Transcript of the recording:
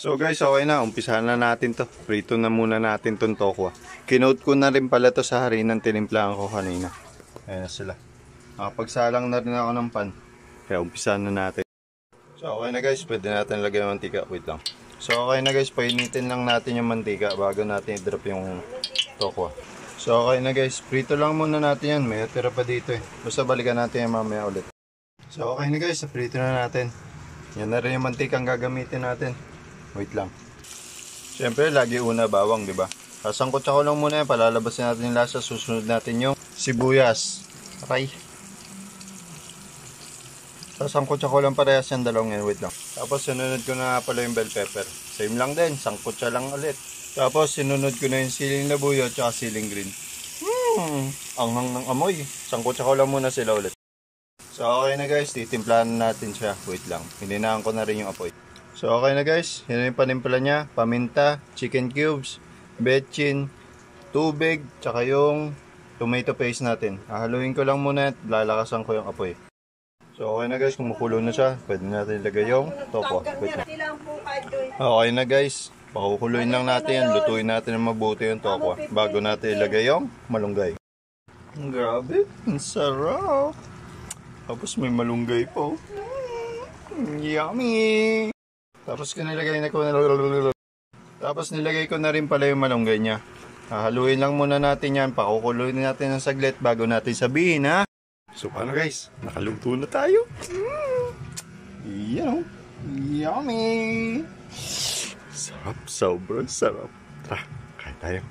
So guys, okay na. Umpisahan na natin to. Prito na muna natin tong tokwa. Kinote ko na rin pala to sa harinang tinimplahan ko kanina. Ayan na sila. Nakapagsalang na rin ako ng pan. Kaya umpisahan na natin. So okay na guys, pwede natin lagyan ng mantika. Wait lang. So okay na guys, painitin lang natin yung mantika bago natin i-drop yung tokwa. So okay na guys, prito lang muna natin yan. May tira pa dito eh. Basta balikan natin yan mamaya ulit. So okay na guys, prito na natin. Yan na rin yung mantika ang gagamitin natin. Wait lang. Siyempre, lagi una bawang, di ba? Sasangkot ako lang muna yan. Palalabasin natin yung lasa. Susunod natin yung sibuyas. Okay. Sasangkot ako lang parehas yung dalawang yan. Wait lang. Tapos, sinunod ko na pala yung bell pepper. Same lang din. Sangkot siya lang ulit. Tapos, sinunod ko na yung siling labuyo at saka siling green. Anghang ng amoy. Sangkot ako lang muna sila ulit. So, okay na guys. Titimplahan natin siya. Wait lang. Hininahan ko na rin yung apoy. So okay na guys, yun yung panimpla niya, paminta, chicken cubes, betchin, tubig, tsaka yung tomato paste natin. Hahaluin ko lang muna at lalakasan ko yung apoy. So okay na guys, kumukulo na siya, pwede natin ilagay yung tokwa. Okay na guys, pakukuloyin lang natin yan, lutuin natin ng mabuti yung tokwa bago natin ilagay yung malunggay. Grabe, ang sarap! Tapos may malunggay po. Yummy! Tapos nilagay ko na rin pala yung malunggay niya. Hahaluin lang muna natin yan. Pakukuloyin natin ng saglit bago natin sabihin ha. So paano guys? Nakaluto na tayo. Yan o. Yummy! Sarap. Sobrang sarap. Tara, kain tayo.